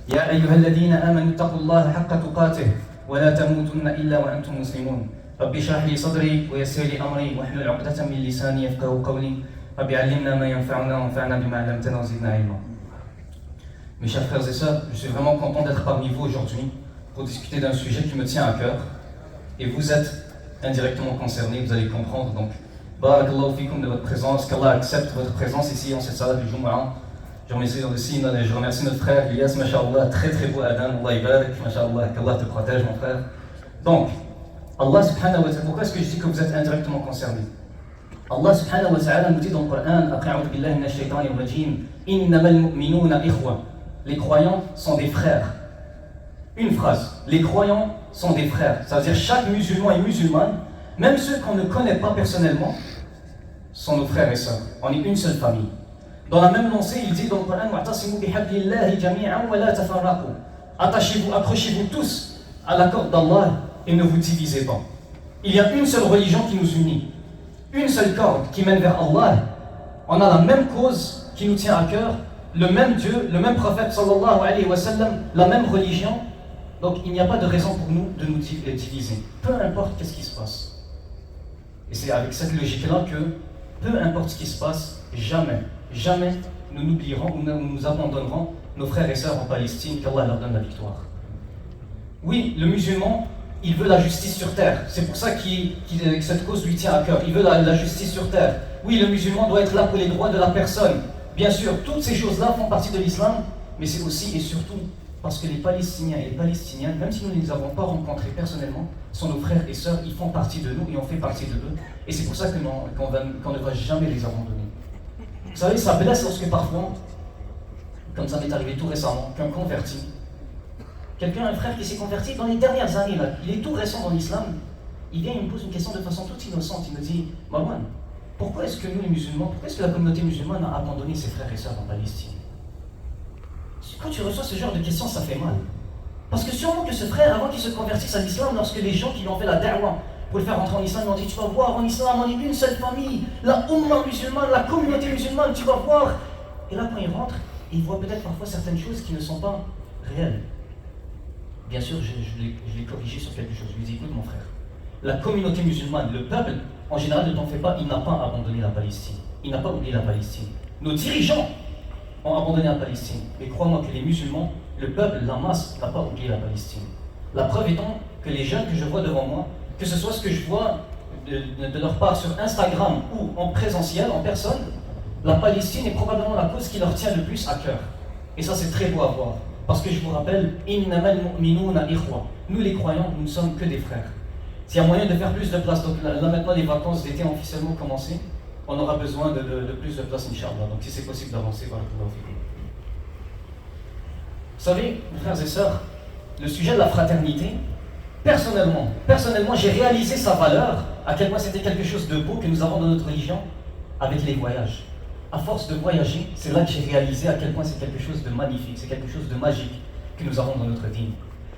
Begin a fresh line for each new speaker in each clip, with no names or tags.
يا أيها الذين آمنوا اتقوا الله حق تقاته ولا تموتن إلا وأنتم مسلمون رب اشرح لي صدري ويسر لي أمري واحلل عقدة من لساني يفقهوا قولي رب علمنا ما ينفعنا وانفعنا بما علمتنا وزدنا علما. Mes chers frères et sœurs, je suis vraiment content d'être parmi vous aujourd'hui pour discuter d'un sujet qui me tient à cœur et vous êtes indirectement concernés, vous allez comprendre. Donc, barakallahu fikum de votre présence, qu'Allah accepte votre présence ici en cette salat du Jumu'ah. Je remercie notre frère Elias, masha'Allah, très très beau Adam, Allah ibarak, masha'Allah, qu'Allah te protège mon frère. Donc, Allah subhanahu wa ta'ala, pourquoi est-ce que je dis que vous êtes indirectement concernés? Allah subhanahu wa ta'ala nous dit dans le Coran, après a'udhu billahi minash shaitanir rajim, innamal mu'minuna ikhwa. Les croyants sont des frères. Une phrase, les croyants sont des frères. Ça veut dire chaque musulman et musulmane, même ceux qu'on ne connaît pas personnellement, sont nos frères et sœurs. On est une seule famille. Dans la même lancée, il dit dans le Coran, wa'tasimu bihablillahi jami'an wa la tafarraqu. Attachez-vous, accrochez-vous tous à la corde d'Allah et ne vous divisez pas. Il y a une seule religion qui nous unit, une seule corde qui mène vers Allah. On a la même cause qui nous tient à cœur, le même Dieu, le même prophète sallallahu alayhi wa sallam, la même religion. Donc il n'y a pas de raison pour nous de nous diviser, peu importe qu'est-ce qui se passe. Et c'est avec cette logique-là que, peu importe ce qui se passe, jamais nous n'oublierons ou nous abandonnerons nos frères et sœurs en Palestine, qu'Allah leur donne la victoire. Oui, le musulman, il veut la justice sur terre. C'est pour ça que cette cause lui tient à cœur. Il veut la justice sur terre. Oui, le musulman doit être là pour les droits de la personne. Bien sûr, toutes ces choses-là font partie de l'islam, mais c'est aussi et surtout parce que les Palestiniens et les Palestiniennes, même si nous ne les avons pas rencontrés personnellement, sont nos frères et sœurs, ils font partie de nous et on fait partie de eux. Et c'est pour ça qu'on ne va jamais les abandonner. Vous savez, ça blesse lorsque parfois, comme ça m'est arrivé tout récemment, qu'un converti, un frère qui s'est converti dans les dernières années, là, il est tout récent dans l'islam, il vient et me pose une question de façon toute innocente, il me dit, Marwan, pourquoi est-ce que nous les musulmans, pourquoi est-ce que la communauté musulmane a abandonné ses frères et sœurs en Palestine? Quand tu reçois ce genre de questions, ça fait mal. Parce que sûrement que ce frère, avant qu'il se convertisse à l'islam, lorsque les gens qui lui ont fait la da'wah pour le faire rentrer en islam, ils ont dit, tu vas voir, en islam, on est une seule famille, la umma musulmane, la communauté musulmane, tu vas voir. Et là, quand il rentre, il voit peut-être parfois certaines choses qui ne sont pas réelles. Bien sûr, je l'ai corrigé sur quelque chose. Je lui ai dit, écoute mon frère, la communauté musulmane, le peuple, en général, ne t'en fais pas, il n'a pas abandonné la Palestine. Il n'a pas oublié la Palestine. Nos dirigeants ont abandonné la Palestine. Mais crois-moi que les musulmans, le peuple, la masse, n'a pas oublié la Palestine. La preuve étant que les jeunes que je vois devant moi, que ce soit ce que je vois de leur part sur Instagram ou en présentiel, en personne, la Palestine est probablement la cause qui leur tient le plus à cœur. Et ça, c'est très beau à voir. Parce que je vous rappelle, innamal mu'minuna ikhwa. Nous, les croyants, nous ne sommes que des frères. S'il y a moyen de faire plus de place, donc là maintenant les vacances d'été ont officiellement commencé, on aura besoin de plus de place, Inch'Allah. Donc si c'est possible d'avancer, voilà. Vous savez, mes frères et sœurs, le sujet de la fraternité, personnellement, j'ai réalisé sa valeur, à quel point c'était quelque chose de beau que nous avons dans notre religion, avec les voyages. À force de voyager, c'est là que j'ai réalisé à quel point c'est quelque chose de magnifique, c'est quelque chose de magique que nous avons dans notre dîme.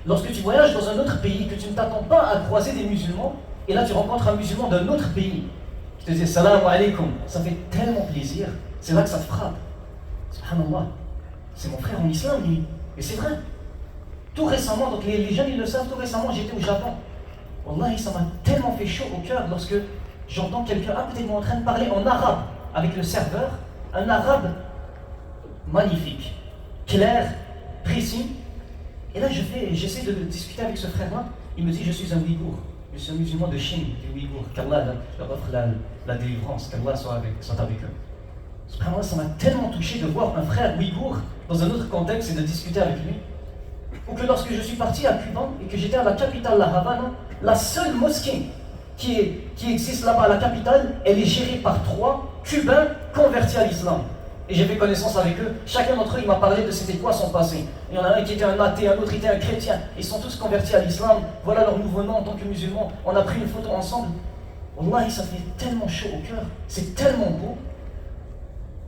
Lorsque tu voyages dans un autre pays, que tu ne t'attends pas à croiser des musulmans, et là tu rencontres un musulman d'un autre pays, qui te dit salam alaykum, ça fait tellement plaisir, c'est là que ça te frappe. Subhanallah, c'est mon frère en islam lui, et c'est vrai. Tout récemment, donc les jeunes ils le savent, tout récemment j'étais au Japon. Wallahi, ça m'a tellement fait chaud au cœur lorsque j'entends quelqu'un à côté de moi en train de parler en arabe avec le serveur, un arabe magnifique, clair, précis. Et là j'essaie de discuter avec ce frère-là, il me dit je suis un Ouïghour, je suis un musulman de Chine, des Ouïghours, qu'Allah leur offre la délivrance, qu'Allah soit avec eux. Subhanallah, ça m'a tellement touché de voir un frère Ouïghour dans un autre contexte et de discuter avec lui. Ou que lorsque je suis parti à Cuba et que j'étais à la capitale, la Havane, la seule mosquée qui existe là-bas à la capitale, elle est gérée par 3 Cubains convertis à l'islam. Et j'ai fait connaissance avec eux. Chacun d'entre eux, il m'a parlé de c'était quoi son passé. Il y en a un qui était un athée, un autre était un chrétien. Ils sont tous convertis à l'islam. Voilà leur nouveau nom en tant que musulmans. On a pris une photo ensemble. Wallahi, ça fait tellement chaud au cœur. C'est tellement beau.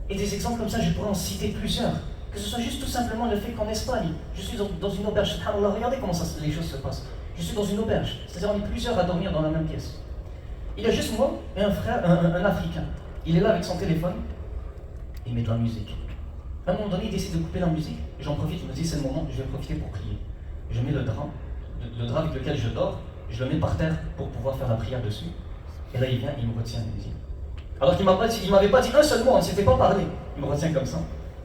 Et des exemples comme ça, je pourrais en citer plusieurs. Que ce soit juste tout simplement le fait qu'en Espagne, je suis dans une auberge. Subhanallah, regardez comment les choses se passent. Je suis dans une auberge. C'est-à-dire on est plusieurs à dormir dans la même pièce. Il y a juste moi et un frère, un Africain. Il est là avec son téléphone. Il met de la musique. À un moment donné, il décide de couper la musique. J'en profite, je me dis, c'est le moment, je vais profiter pour prier. Je mets le drap avec lequel je dors, je le mets par terre pour pouvoir faire la prière dessus. Et là, il vient, il me retient, il me dit. Alors qu'il ne m'avait pas dit un seul mot, on ne s'était pas parlé. Il me retient comme ça.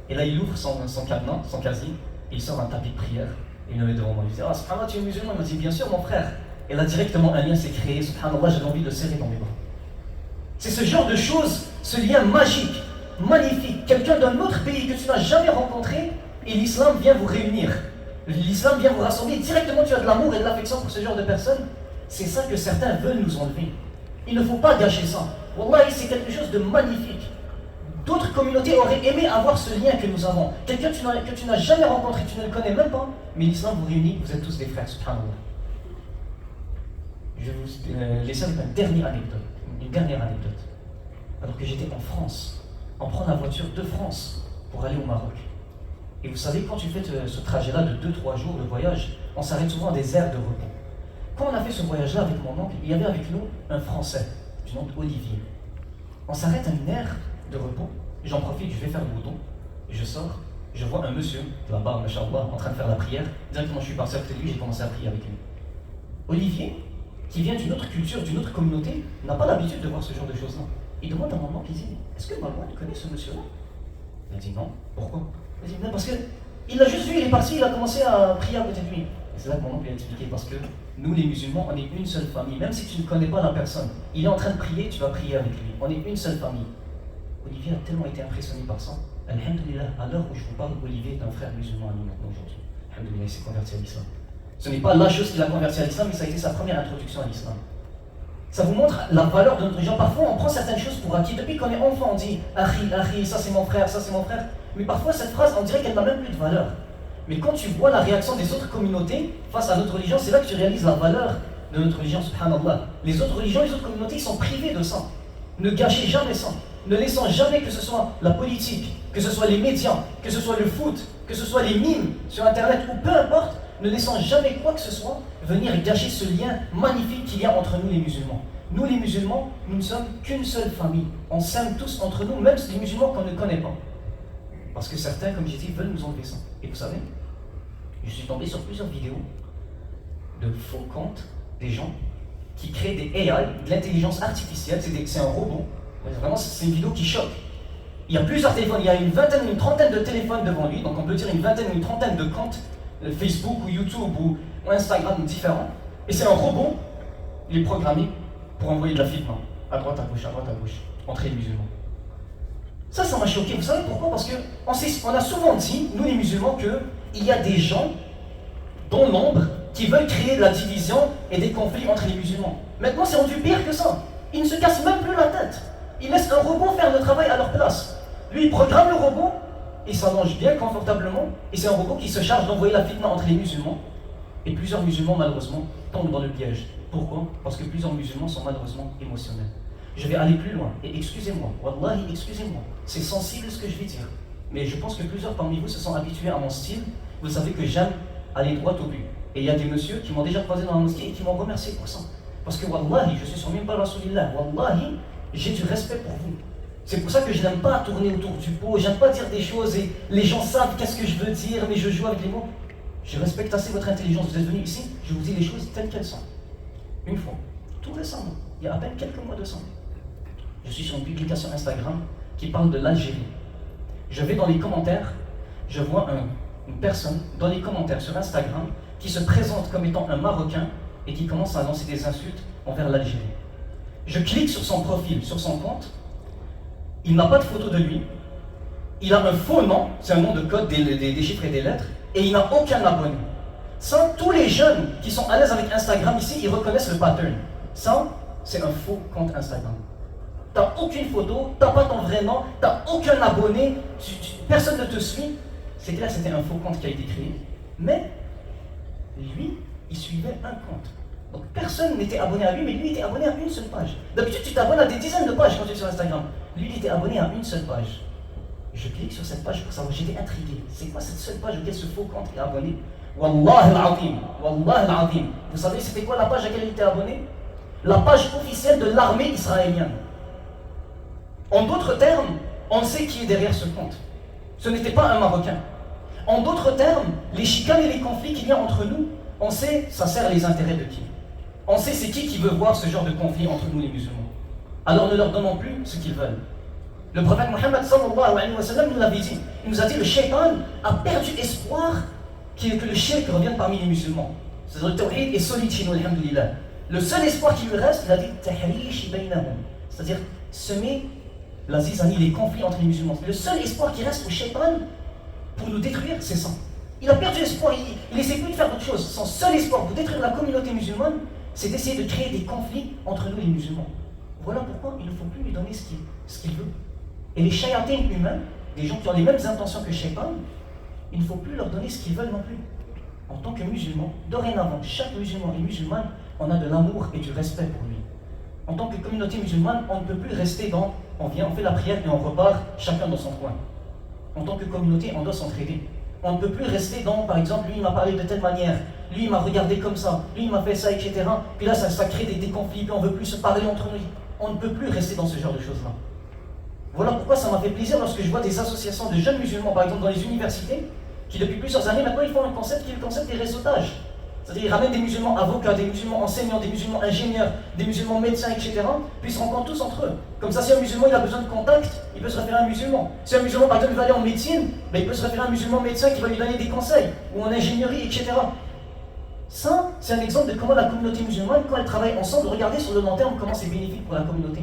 Et là, il ouvre son cadenas, son casier, et il sort un tapis de prière. Et il me met devant moi. Il me dit, ah, subhanallah, tu es musulman? Il m'a dit, bien sûr, mon frère. Et là, directement, un lien s'est créé. Subhanallah, j'avais envie de le serrer dans mes bras. C'est ce genre de choses, ce lien magique, magnifique. Quelqu'un d'un autre pays que tu n'as jamais rencontré, et l'islam vient vous réunir. L'islam vient vous rassembler. Directement, tu as de l'amour et de l'affection pour ce genre de personnes. C'est ça que certains veulent nous enlever. Il ne faut pas gâcher ça. Wallahi, c'est quelque chose de magnifique. D'autres communautés auraient aimé avoir ce lien que nous avons. Quelqu'un que tu n'as jamais rencontré, tu ne le connais même pas, mais l'islam vous réunit, vous êtes tous des frères, subhanallah. Je vais vous laisser avec une dernière anecdote. Alors que j'étais en France, on prend la voiture de France pour aller au Maroc. Et vous savez, quand tu fais ce trajet-là de 2-3 jours de voyage, on s'arrête souvent à des aires de repos. Quand on a fait ce voyage-là avec mon oncle, il y avait avec nous un Français, du nom d'Olivier. On s'arrête à une aire de repos, j'en profite, je vais faire le bouton, je sors, je vois un monsieur, là-bas, machallah, en train de faire la prière. Directement, je suis passé à côté de lui, j'ai commencé à prier avec lui. Olivier, qui vient d'une autre culture, d'une autre communauté, n'a pas l'habitude de voir ce genre de choses-là. Il demande à mon oncle, il dit, est-ce que Marouane connaît ce monsieur-là? Il a dit non, pourquoi? Il a dit non, parce qu'il l'a juste vu, il est parti, il a commencé à prier à côté de lui. Et c'est là que mon oncle a expliqué, parce que nous les musulmans, on est une seule famille. Même si tu ne connais pas la personne, il est en train de prier, tu vas prier avec lui. On est une seule famille. Olivier a tellement été impressionné par ça. Alhamdulillah, à l'heure où je vous parle, Olivier est un frère musulman à nous maintenant aujourd'hui. Alhamdulillah, il s'est converti à l'islam. Ce n'est pas la chose qui l'a converti à l'islam, mais ça a été sa première introduction à l'islam. Ça vous montre la valeur de notre religion. Parfois, on prend certaines choses pour acquis. Depuis qu'on est enfant, on dit Akhi, ça c'est mon frère, ça c'est mon frère. Mais parfois, cette phrase, on dirait qu'elle n'a même plus de valeur. Mais quand tu vois la réaction des autres communautés face à notre religion, c'est là que tu réalises la valeur de notre religion, subhanallah. Les autres religions, les autres communautés, ils sont privés de ça. Ne gâchez jamais ça. Ne laissons jamais que ce soit la politique, que ce soit les médias, que ce soit le foot, que ce soit les mimes sur Internet ou peu importe, ne laissons jamais quoi que ce soit venir gâcher ce lien magnifique qu'il y a entre nous les musulmans. Nous les musulmans, nous ne sommes qu'une seule famille. On s'aime tous entre nous, même les musulmans qu'on ne connaît pas. Parce que certains, comme j'ai dit, veulent nous enlever ça. Et vous savez, je suis tombé sur plusieurs vidéos de faux comptes des gens qui créent des AI, de l'intelligence artificielle, c'est un robot. Vraiment, c'est une vidéo qui choque. Il y a plusieurs téléphones, il y a une vingtaine, une trentaine de téléphones devant lui, donc on peut dire une vingtaine, une trentaine de comptes Facebook ou YouTube ou Instagram différents. Et c'est un robot, il est programmé pour envoyer de la fitna, à droite, à gauche, entre les musulmans. Ça m'a choqué. Vous savez pourquoi? Parce qu'on a souvent dit, nous les musulmans, qu'il y a des gens, dont l'ombre, qui veulent créer de la division et des conflits entre les musulmans. Maintenant, c'est rendu pire que ça. Ils ne se cassent même plus la tête. Ils laissent un robot faire le travail à leur place. Lui, il programme le robot, il s'allonge bien confortablement, et c'est un robot qui se charge d'envoyer la fitna entre les musulmans. Et plusieurs musulmans, malheureusement, tombent dans le piège. Pourquoi? Parce que plusieurs musulmans sont malheureusement émotionnels. Je vais aller plus loin, et excusez-moi, wallahi, excusez-moi, c'est sensible ce que je vais dire. Mais je pense que plusieurs parmi vous se sont habitués à mon style. Vous savez que j'aime aller droit au but. Et il y a des messieurs qui m'ont déjà croisé dans la mosquée et qui m'ont remercié pour ça. Parce que wallahi, je suis sur minbar Rasulillah, wallahi, j'ai du respect pour vous. C'est pour ça que je n'aime pas tourner autour du pot, j'aime pas dire des choses et les gens savent qu'est-ce que je veux dire, mais je joue avec les mots. Je respecte assez votre intelligence. Vous êtes venus ici, je vous dis les choses telles qu'elles sont. Une fois, tout récemment, il y a à peine quelques mois de ça, je suis sur une publication Instagram qui parle de l'Algérie. Je vais dans les commentaires, je vois une personne dans les commentaires sur Instagram qui se présente comme étant un Marocain et qui commence à lancer des insultes envers l'Algérie. Je clique sur son profil, sur son compte, il n'a pas de photo de lui, il a un faux nom, c'est un nom de code, des chiffres et des lettres, et il n'a aucun abonné. Ça, tous les jeunes qui sont à l'aise avec Instagram ici, ils reconnaissent le pattern. Ça, c'est un faux compte Instagram. T'as aucune photo, t'as pas ton vrai nom, t'as aucun abonné, personne ne te suit. C'est clair, c'était un faux compte qui a été créé. Mais, lui, il suivait un compte. Donc personne n'était abonné à lui, mais lui était abonné à une seule page. D'habitude, tu t'abonnes à des dizaines de pages quand tu es sur Instagram. Lui, il était abonné à une seule page. Je clique sur cette page pour savoir, j'étais intrigué. C'est quoi cette seule page auquel ce faux compte est abonné? Wallah al-azim, wallah al-azim. Vous savez, c'était quoi la page à laquelle il était abonné? La page officielle de l'armée israélienne. En d'autres termes, on sait qui est derrière ce compte. Ce n'était pas un Marocain. En d'autres termes, les chicanes et les conflits qu'il y a entre nous, on sait, ça sert les intérêts de qui? On sait c'est qui veut voir ce genre de conflit entre nous les musulmans. Alors ne leur donnons plus ce qu'ils veulent. Le prophète Mohammed sallallahu alayhi wa sallam nous l'avait dit. Il nous a dit le shaitan a perdu espoir que le shirk revienne parmi les musulmans. C'est-à-dire le tawhid est solide chez nous, alhamdulillah. Le seul espoir qui lui reste, il a dit tahrish baynahum, c'est-à-dire semer la zizanie, les conflits entre les musulmans. Le seul espoir qui reste au shaitan pour nous détruire, c'est ça. Il a perdu espoir, il essaie plus de faire autre chose. Son seul espoir pour détruire la communauté musulmane, c'est d'essayer de créer des conflits entre nous les musulmans. Voilà pourquoi il ne faut plus lui donner ce qu'il veut. Et les shayatins humains, des gens qui ont les mêmes intentions que shaitan, il ne faut plus leur donner ce qu'ils veulent non plus. En tant que musulmans, dorénavant, chaque musulman et musulmane, on a de l'amour et du respect pour lui. En tant que communauté musulmane, on ne peut plus rester dans on vient, on fait la prière et on repart chacun dans son coin. En tant que communauté, on doit s'entraider. On ne peut plus rester dans, par exemple, lui il m'a parlé de telle manière, lui il m'a regardé comme ça, lui il m'a fait ça, etc. Puis là ça crée des conflits, puis on ne veut plus se parler entre nous. On ne peut plus rester dans ce genre de choses-là. Voilà pourquoi ça m'a fait plaisir lorsque je vois des associations de jeunes musulmans, par exemple dans les universités, qui depuis plusieurs années maintenant ils font un concept qui est le concept des réseautages. C'est-à-dire ils ramènent des musulmans avocats, des musulmans enseignants, des musulmans ingénieurs, des musulmans médecins, etc. Puis ils se rencontrent tous entre eux. Comme ça, si un musulman il a besoin de contact, il peut se référer à un musulman. Si un musulman par exemple il va aller en médecine, ben, il peut se référer à un musulman médecin qui va lui donner des conseils, ou en ingénierie, etc. Ça, c'est un exemple de comment la communauté musulmane, quand elle travaille ensemble, regardez sur le long terme comment c'est bénéfique pour la communauté.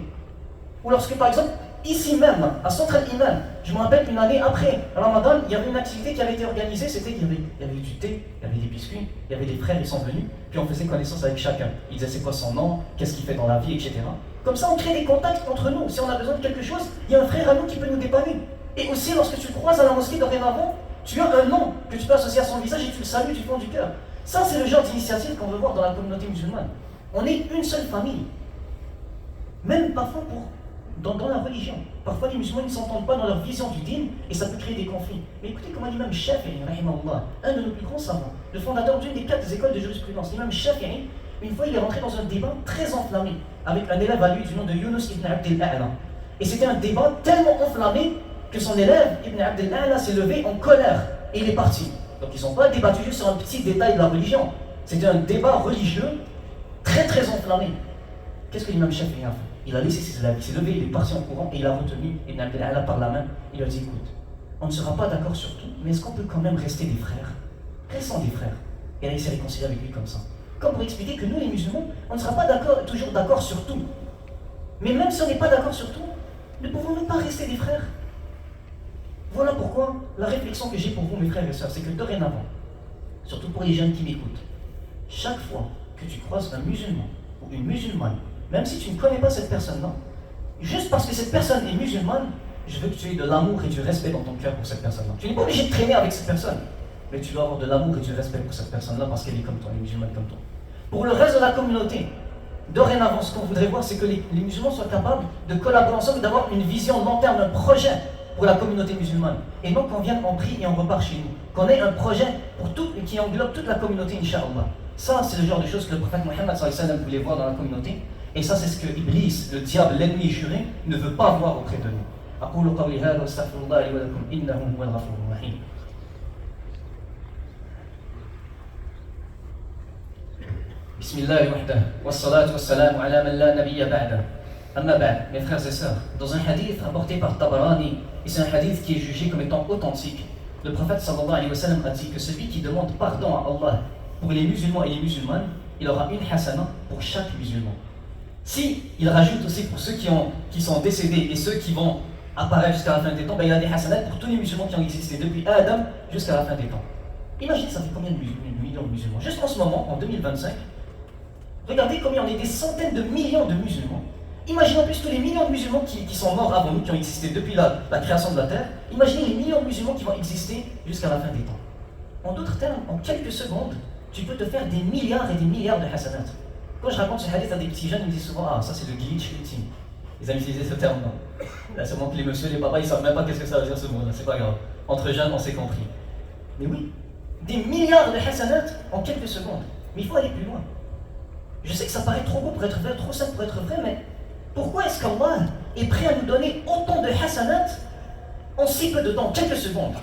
Ou lorsque par exemple, ici même, à Central Iman, je me rappelle une année après Ramadan, il y avait une activité qui avait été organisée, c'était qu'il y avait du thé, il y avait des biscuits, il y avait des frères, ils sont venus, puis on faisait connaissance avec chacun. Ils disaient c'est quoi son nom, qu'est-ce qu'il fait dans la vie, etc. Comme ça, on crée des contacts entre nous. Si on a besoin de quelque chose, il y a un frère à nous qui peut nous dépanner. Et aussi, lorsque tu le croises à la mosquée dorénavant, tu as un nom que tu peux associer à son visage et tu le salues du fond du cœur. Ça, c'est le genre d'initiative qu'on veut voir dans la communauté musulmane. On est une seule famille. Même parfois dans la religion. Parfois, les musulmans ne s'entendent pas dans leur vision du dîn et ça peut créer des conflits. Mais écoutez comment l'imam Shafi'i, un de nos plus grands savants, le fondateur d'une des 4 écoles de jurisprudence, l'imam Shafi'i, une fois il est rentré dans un débat très enflammé avec un élève à lui du nom de Yunus ibn Abd al-A'la. Et c'était un débat tellement enflammé que son élève, Ibn Abd al-A'la, s'est levé en colère et il est parti. Donc ils n'ont pas débattu juste sur un petit détail de la religion. C'était un débat religieux très très enflammé. Qu'est-ce que l'imam Shafi'i a fait? Il a laissé ses élèves, il s'est levé, il est parti en courant et il a retenu Ibn Abd al-A'la par la main. Il lui a dit écoute, on ne sera pas d'accord sur tout, mais est-ce qu'on peut quand même rester des frères? Restons des frères. Et là il s'est réconcilié avec lui comme ça. Comme pour expliquer que nous les musulmans, on ne sera pas toujours d'accord sur tout. Mais même si on n'est pas d'accord sur tout, ne pouvons-nous pas rester des frères? Voilà pourquoi la réflexion que j'ai pour vous mes frères et sœurs, c'est que dorénavant, surtout pour les jeunes qui m'écoutent, chaque fois que tu croises un musulman ou une musulmane, même si tu ne connais pas cette personne-là, juste parce que cette personne est musulmane, je veux que tu aies de l'amour et du respect dans ton cœur pour cette personne-là. Tu n'es pas obligé de traîner avec cette personne, mais tu dois avoir de l'amour et du respect pour cette personne-là parce qu'elle est comme toi, elle est musulmane comme toi. Pour le reste de la communauté, dorénavant, ce qu'on voudrait voir, c'est que les musulmans soient capables de collaborer ensemble et d'avoir une vision long terme, un projet pour la communauté musulmane. Et non qu'on vienne en prie et on repart chez nous. Qu'on ait un projet qui englobe toute la communauté, Inch'Allah. Ça, c'est le genre de choses que le prophète Mohammed sallallahu alayhi wa sallam voulait voir dans la communauté. Et ça, c'est ce que Iblis, le diable, l'ennemi juré, ne veut pas voir auprès de nous. أقول قولي هذا واستغفر الله لي ولكم إنه هو الغفور الرحيم. بسم الله وحده والصلاة والسلام على من لا نبي بعده. Amma ba'd, mes frères et sœurs, dans un hadith rapporté par Tabarani, et c'est un hadith qui est jugé comme étant authentique, le prophète sallallahu alayhi wa sallam a dit que celui qui demande pardon à Allah pour les musulmans et les musulmanes, il aura une hasana pour chaque musulman. Si il rajoute aussi pour ceux qui sont décédés et ceux qui vont apparaître jusqu'à la fin des temps, ben il y a des hasanats pour tous les musulmans qui ont existé depuis Adam jusqu'à la fin des temps. Imaginez ça fait combien de millions de musulmans. Juste en ce moment, en 2025, regardez combien on est des centaines de millions de musulmans. Imaginez en plus tous les millions de musulmans qui sont morts avant nous, qui ont existé depuis la création de la terre. Imaginez les millions de musulmans qui vont exister jusqu'à la fin des temps. En d'autres termes, en quelques secondes, tu peux te faire des milliards et des milliards de hasanats. Quand je raconte ce hadith à des petits jeunes, ils me disent souvent « Ah, ça c'est le glitch ultime ». Ils aiment utiliser ce terme-là. Là, c'est bon que les messieurs et les papas, ils savent même pas qu'est-ce que ça veut dire ce mot-là, c'est pas grave. Entre jeunes, on s'est compris. Mais oui, des milliards de hasanats en quelques secondes. Mais il faut aller plus loin. Je sais que ça paraît trop beau pour être vrai, trop simple pour être vrai, mais pourquoi est-ce qu'Allah est prêt à nous donner autant de hasanat
en si peu de temps, quelques secondes.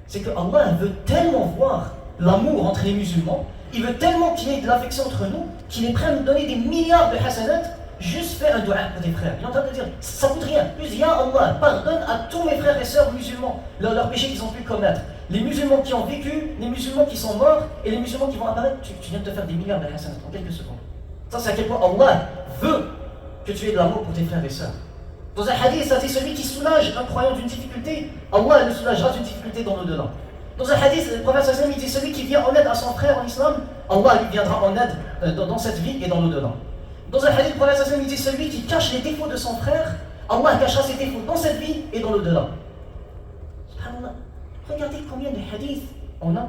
C'est que Allah veut tellement voir l'amour entre les musulmans, il veut tellement qu'il y ait de l'affection entre nous, qu'il est prêt à nous donner des milliards de hasanat, juste fais un dua pour tes frères. Il est en train de dire, ça coûte rien. Plus, ya Allah, pardonne à tous mes frères et sœurs musulmans leurs péchés qu'ils ont pu commettre. Les musulmans qui ont vécu, les musulmans qui sont morts, et les musulmans qui vont apparaître, tu viens de te faire des milliards de hasanat en quelques secondes. Ça, c'est à quel point Allah veut que tu aies de l'amour pour tes frères et sœurs. Dans un hadith, ça dit celui qui soulage un croyant d'une difficulté, Allah le soulagera d'une difficulté dans l'au-delà. Dans un hadith, le prophète sallallahu alayhi wa sallam, il dit celui qui vient en aide à son frère en islam, Allah lui viendra en aide dans cette vie et dans l'au-delà. Dans un hadith, le prophète sallallahu alayhi wa sallam, il dit celui qui cache les défauts de son frère, Allah cachera ses défauts dans cette vie et dans l'au-delà. Subhanallah. Regardez combien de hadiths on a.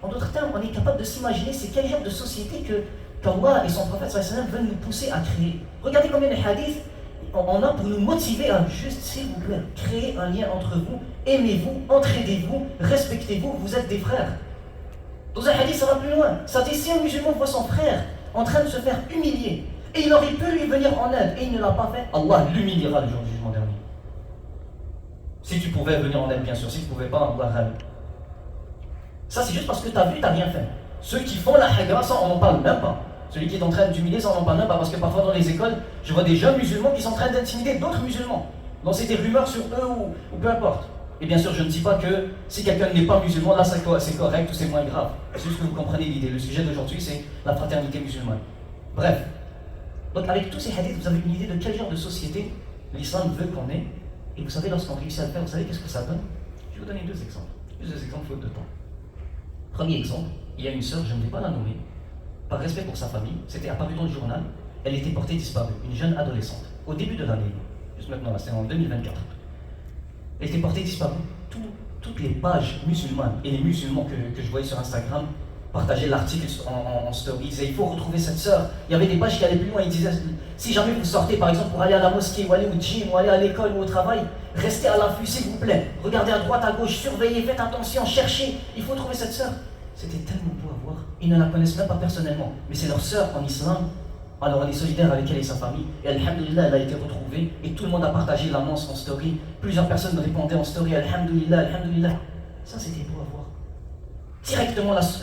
En d'autres termes, on est capable de s'imaginer c'est quel genre de société qu'Allah et son prophète sallallahu alayhi wa sallam veulent nous pousser à créer. Regardez combien de hadiths on a pour nous motiver à juste, s'il vous plaît, créer un lien entre vous, aimez-vous, entraidez-vous, respectez-vous, vous êtes des frères. Dans un hadith, ça va plus loin. Ça dit, si un musulman voit son frère en train de se faire humilier, et il aurait pu lui venir en aide, et il ne l'a pas fait, Allah l'humiliera le jour du jugement dernier. Si tu pouvais venir en aide, bien sûr, si tu ne pouvais pas, Allah râle. Ça, c'est juste parce que tu as vu, tu n'as rien fait. Ceux qui font la hagra, ça, on n'en parle même pas. Celui qui est en train d'humilier, ça on n'en parle même pas, parce que parfois dans les écoles, je vois des jeunes musulmans qui sont en train d'intimider d'autres musulmans, lancer des rumeurs sur eux ou peu importe. Et bien sûr, je ne dis pas que si quelqu'un n'est pas musulman, là c'est correct ou c'est moins grave. C'est juste que vous comprenez l'idée. Le sujet d'aujourd'hui, c'est la fraternité musulmane. Bref. Donc avec tous ces hadiths, vous avez une idée de quel genre de société l'islam veut qu'on ait. Et vous savez, lorsqu'on réussit à le faire, vous savez qu'est-ce que ça donne? Je vais vous donner deux exemples. Deux exemples faute de temps. Premier exemple, il y a une sœur, je ne vais pas la nommer, par respect pour sa famille, c'était apparu dans le journal, elle était portée disparue, une jeune adolescente, au début de l'année, juste maintenant, là, c'est en 2024. Elle était portée disparue. Toutes les pages musulmanes et les musulmans que je voyais sur Instagram partageaient l'article en story, ils disaient il faut retrouver cette sœur. Il y avait des pages qui allaient plus loin, ils disaient si jamais vous sortez par exemple pour aller à la mosquée ou aller au gym ou aller à l'école ou au travail, restez à l'affût s'il vous plaît, regardez à droite, à gauche, surveillez, faites attention, cherchez, il faut trouver cette sœur. C'était tellement beau à voir. Ils ne la connaissent même pas personnellement, mais c'est leur sœur en islam. Alors on est solidaire avec elle et sa famille. Et alhamdoulilah, elle a été retrouvée. Et tout le monde a partagé l'annonce en story. Plusieurs personnes répondaient en story. Alhamdoulilah, alhamdoulilah. Ça, c'était beau à voir. Directement,